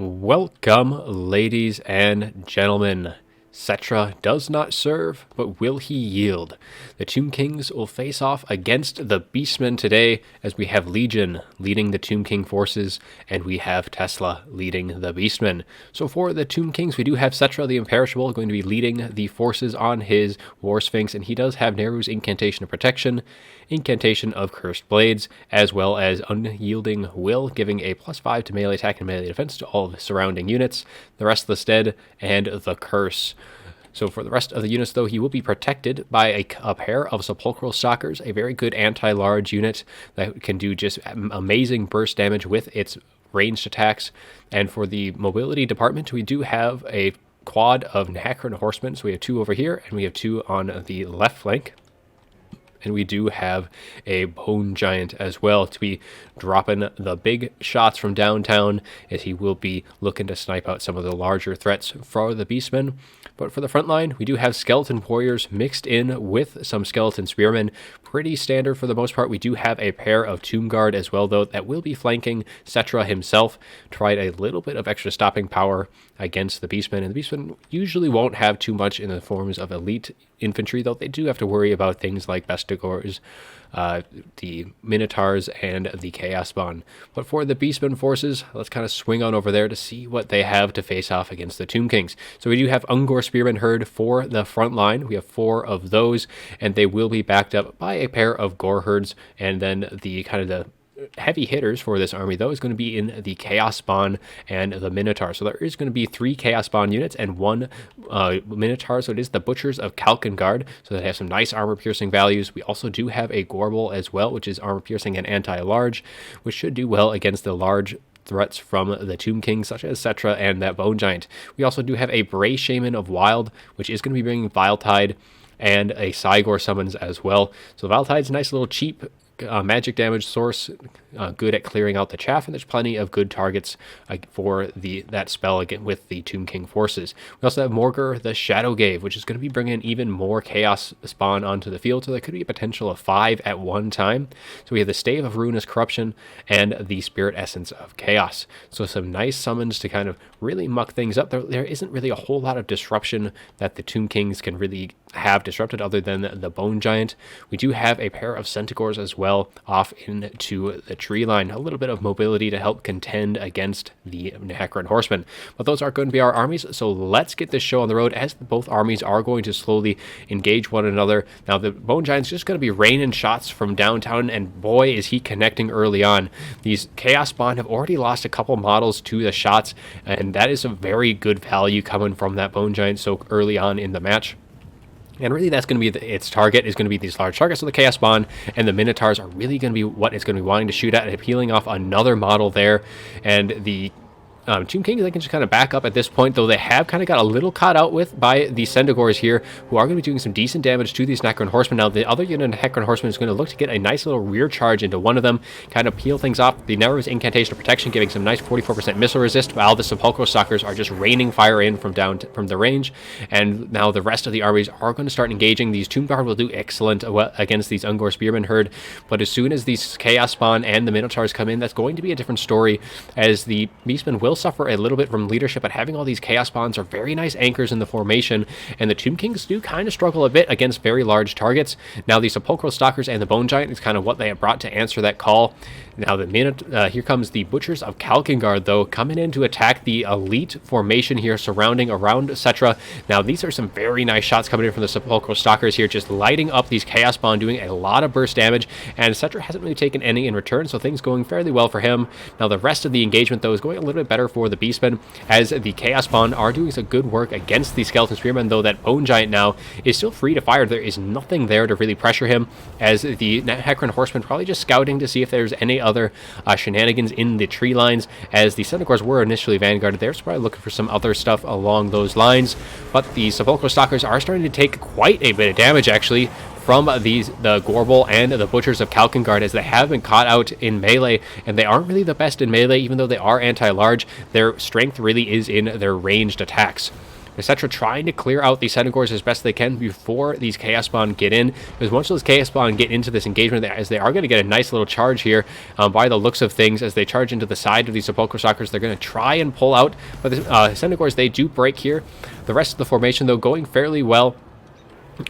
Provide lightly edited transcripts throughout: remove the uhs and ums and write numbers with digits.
Welcome, ladies and gentlemen. Settra does not serve, but will he yield? The Tomb Kings will face off against the Beastmen today, as we have Legion leading the Tomb King forces, and we have Tesla leading the Beastmen. So for the Tomb Kings, we do have Settra the Imperishable going to be leading the forces on his War Sphinx, and he does have Neru's Incantation of Protection, Incantation of Cursed Blades, as well as Unyielding Will, giving a +5 to melee attack and melee defense to all of the surrounding units, the Restless Dead, and the Curse. So for the rest of the units, though, he will be protected by a pair of Sepulchral Stalkers, a very good anti-large unit that can do just amazing burst damage with its ranged attacks. And for the mobility department, we do have a quad of Nahakran Horsemen. So we have 2 over here, and we have 2 on the left flank. And we do have a Bone Giant as well to be dropping the big shots from downtown, as he will be looking to snipe out some of the larger threats for the Beastmen. But for the front line, we do have Skeleton Warriors mixed in with some Skeleton Spearmen. Pretty standard for the most part. We do have a pair of Tomb Guard as well, though, that will be flanking Settra himself. Tried a little bit of extra stopping power against the Beastmen, and the Beastmen usually won't have too much in the forms of elite infantry, though they do have to worry about things like Bestigors, the Minotaurs, and the Chaos Spawn. But for the Beastmen forces, let's kind of swing on over there to see what they have to face off against the Tomb Kings. So we do have Ungor Spearmen Herd for the front line. We have 4 of those, and they will be backed up by a pair of Gore Herds, and then the kind of the heavy hitters for this army, though, is going to be in the Chaos Spawn and the Minotaur. So there is going to be 3 Chaos Spawn units and 1 Minotaur. So it is the Butchers of Kalkengard. So they have some nice armor-piercing values. We also do have a Gorbel as well, which is armor-piercing and anti-large, which should do well against the large threats from the Tomb King, such as Settra and that Bone Giant. We also do have a Bray Shaman of Wild, which is going to be bringing Viletide and a Cygor summons as well. So Viletide's a nice little cheap magic damage source, good at clearing out the chaff, and there's plenty of good targets for that spell again with the Tomb King forces. We also have Morgur the Shadowgave, which is going to be bringing even more Chaos Spawn onto the field, so there could be a potential of 5 at one time. So we have the Stave of Ruinous Corruption and the Spirit Essence of Chaos. So some nice summons to kind of really muck things up. There isn't really a whole lot of disruption that the Tomb Kings can really have disrupted other than the Bone Giant. We do have a pair of Centaurs as well off into the tree line, a little bit of mobility to help contend against the Nahakran Horsemen. But those are going to be our armies, so let's get this show on the road, as both armies are going to slowly engage one another. Now the Bone Giant's just going to be raining shots from downtown, and boy is he connecting early on. These Chaos Spawn have already lost a couple models to the shots, and that is a very good value coming from that Bone Giant so early on in the match. And really that's going to be its target is going to be these large targets. So the Chaos Spawn and the Minotaurs are really going to be what it's going to be wanting to shoot at, and peeling off another model there. And the Tomb King, they can just kind of back up at this point, though they have kind of got a little caught out with by the Centaurs here, who are going to be doing some decent damage to these Nahakran Horsemen. Now, the other unit of Nahakran Horsemen is going to look to get a nice little rear charge into one of them, kind of peel things off. The Neru's Incantation of Protection giving some nice 44% missile resist, while the Sepulchral Stalkers are just raining fire in from the range. And now the rest of the armies are going to start engaging. These Tomb Guard will do excellent against these Ungor Spearmen Herd, but as soon as these Chaos Spawn and the Minotaurs come in, that's going to be a different story, as the Beastmen will suffer a little bit from leadership, but having all these Chaos Spawns are very nice anchors in the formation, and the Tomb Kings do kind of struggle a bit against very large targets. Now the Sepulchral Stalkers and the Bone Giant is kind of what they have brought to answer that call. Now here comes the Butchers of Kalkengard, though, coming in to attack the elite formation here surrounding around Settra. Now these are some very nice shots coming in from the Sepulchral Stalkers here, just lighting up these Chaos Spawn, doing a lot of burst damage, and Settra hasn't really taken any in return, so things going fairly well for him. Now the rest of the engagement, though, is going a little bit better for the Beastmen, as the Chaos Spawn are doing some good work against the Skeleton Spearmen, though that Bone Giant now is still free to fire. There is nothing there to really pressure him, as the Nahakran Horsemen probably just scouting to see if there's any other shenanigans in the tree lines, as the Centaurs were initially vanguarded there, so probably looking for some other stuff along those lines. But the Sepulchral Stalkers are starting to take quite a bit of damage, actually, from the Gorbel and the Butchers of Kalkengard, as they have been caught out in melee, and they aren't really the best in melee, even though they are anti-large. Their strength really is in their ranged attacks. Settra trying to clear out these Centaurs as best they can before these Chaos Spawn get in, because once those Chaos Spawn get into this engagement, as they are going to get a nice little charge here by the looks of things, as they charge into the side of these Sepulchral Stalkers, they're going to try and pull out, but the Centaurs, they do break here. The rest of the formation, though, going fairly well,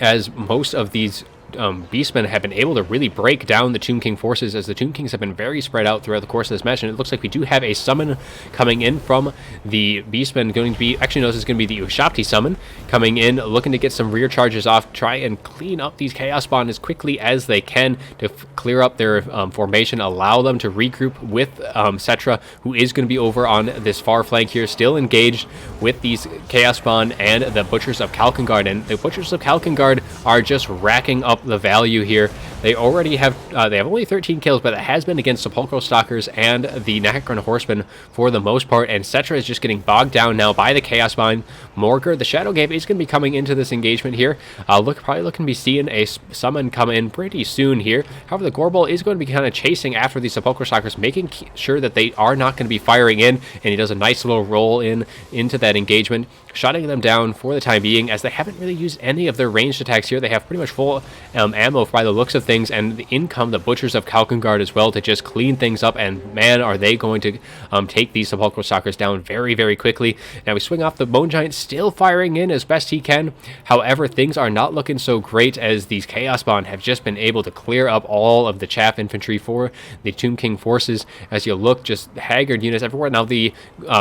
as most of these Beastmen have been able to really break down the Tomb King forces, as the Tomb Kings have been very spread out throughout the course of this match. And it looks like we do have a summon coming in from the Beastmen, going to be, actually no, this is going to be the Ushabti summon coming in, looking to get some rear charges off, try and clean up these Chaos Spawn as quickly as they can to clear up their formation, allow them to regroup with Settra, who is going to be over on this far flank here, still engaged with these Chaos Spawn and the Butchers of Kalkengard. And the Butchers of Kalkengard are just racking up the value here. They already have they have only 13 kills, but it has been against Sepulchral Stalkers and the Necron Horsemen for the most part, and Settra is just getting bogged down now by the Chaos Spawn. Morgur, the Shadow Gabe, is going to be coming into this engagement here. Probably looking to be seeing a summon come in pretty soon here. However, the Gorbel is going to be kind of chasing after these Sepulchral Stalkers, making sure that they are not going to be firing in, and he does a nice little roll into that engagement, shutting them down for the time being, as they haven't really used any of their ranged attacks here. They have pretty much full ammo by the looks of things, and in come the Butchers of Kalkengard as well to just clean things up, and man, are they going to take these Sepulchral Stalkers down very, very quickly. Now we swing off the Bone Giant, still firing in as best he can. However, things are not looking so great, as these Chaos Spawn have just been able to clear up all of the chaff infantry for the Tomb King forces. As you look, just haggard units everywhere. Now the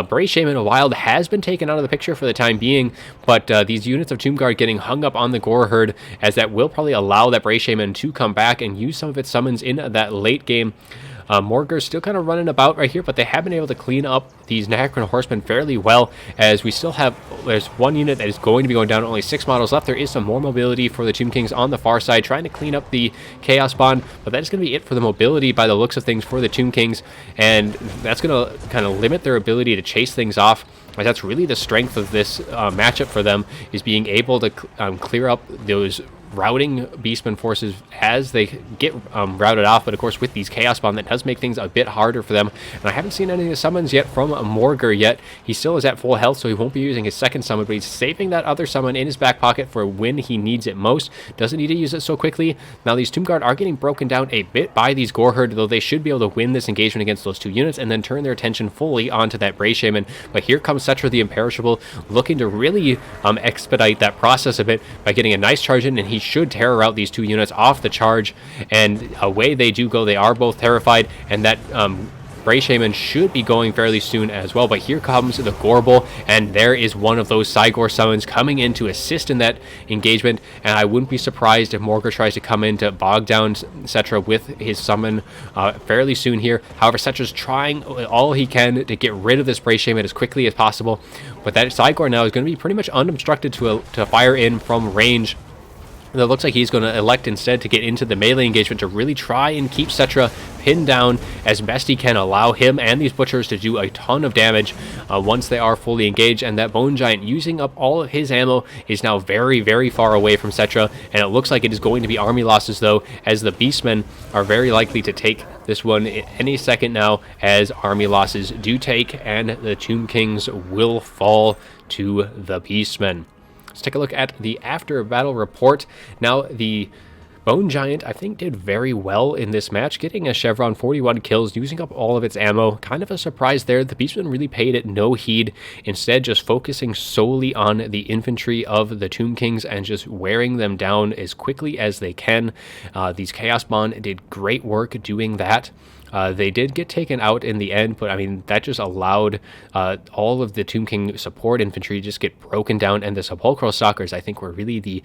Bray Shaman Wild has been taken out of the picture for the time being, but these units of Tomb Guard getting hung up on the Gore Herd, as that will probably allow that Bray Shaman to come back and use some of its summons in that late game. Morgur's still kind of running about right here, but they have been able to clean up these Necron Horsemen fairly well, as we still have, there's one unit that is going to be going down, only 6 models left. There is some more mobility for the Tomb Kings on the far side, trying to clean up the Chaos Spawn, but that is going to be it for the mobility by the looks of things for the Tomb Kings, and that's going to kind of limit their ability to chase things off. That's really the strength of this matchup for them, is being able to clear up those routing Beastmen forces as they get routed off. But of course, with these Chaos Spawn, that does make things a bit harder for them. And I haven't seen any of the summons yet from Morgur yet. He still is at full health, so he won't be using his second summon, but he's saving that other summon in his back pocket for when he needs it most. Doesn't need to use it so quickly. Now these Tomb Guard are getting broken down a bit by these Gore Herd, though they should be able to win this engagement against those two units and then turn their attention fully onto that Bray Shaman. But here comes Settra the Imperishable, looking to really expedite that process a bit by getting a nice charge in, and he should terror out these two units off the charge, and away they do go. They are both terrified, and that Bray Shaman should be going fairly soon as well. But here comes the Gorbel, and there is one of those Cygor summons coming in to assist in that engagement, and I wouldn't be surprised if Morgur tries to come in to bog down Settra with his summon fairly soon here. However, Settra's trying all he can to get rid of this Bray Shaman as quickly as possible, but that Cygor now is going to be pretty much unobstructed to fire in from range. It looks like he's going to elect instead to get into the melee engagement to really try and keep Settra pinned down as best he can, allow him and these Butchers to do a ton of damage once they are fully engaged. And that Bone Giant, using up all of his ammo, is now very, very far away from Settra, and it looks like it is going to be army losses, though, as the Beastmen are very likely to take this one any second now, as army losses do take, and the Tomb Kings will fall to the Beastmen. Let's take a look at the after battle report. Now, the Bone Giant, I think, did very well in this match, getting a Chevron, 41 kills, using up all of its ammo. Kind of a surprise there. The Beastmen really paid it no heed, instead just focusing solely on the infantry of the Tomb Kings and just wearing them down as quickly as they can. These Chaos Spawn did great work doing that. They did get taken out in the end, but I mean, that just allowed all of the Tomb King support infantry just get broken down, and the Sepulchral Stalkers, I think, were really the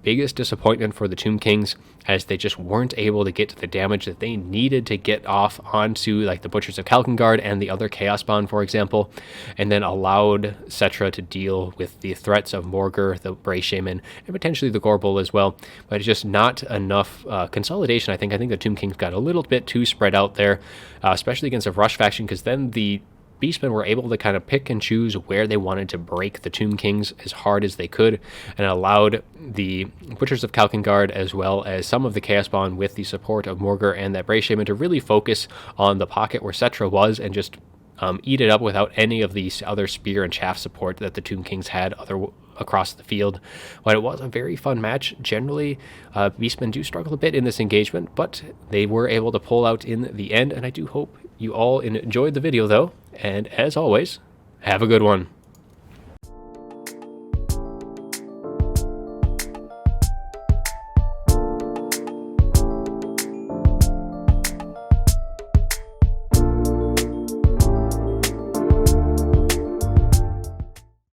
biggest disappointment for the Tomb Kings, as they just weren't able to get to the damage that they needed to get off onto, like, the Butchers of Kalkengard and the other Chaos Spawn, for example, and then allowed Settra to deal with the threats of Morgur, the Bray Shaman, and potentially the Gorbel as well. But it's just not enough consolidation, I think. I think the Tomb Kings got a little bit too spread out there, especially against a rush faction, because then the Beastmen were able to kind of pick and choose where they wanted to break the Tomb Kings as hard as they could, and allowed the Butchers of Kalkengard, as well as some of the Chaos Spawn with the support of Morgur and that Bray Shaman, to really focus on the pocket where Settra was and just eat it up without any of the other spear and chaff support that the Tomb Kings had across the field. But it was a very fun match. Generally, Beastmen do struggle a bit in this engagement, but they were able to pull out in the end, and I do hope you all enjoyed the video, though. And as always, have a good one.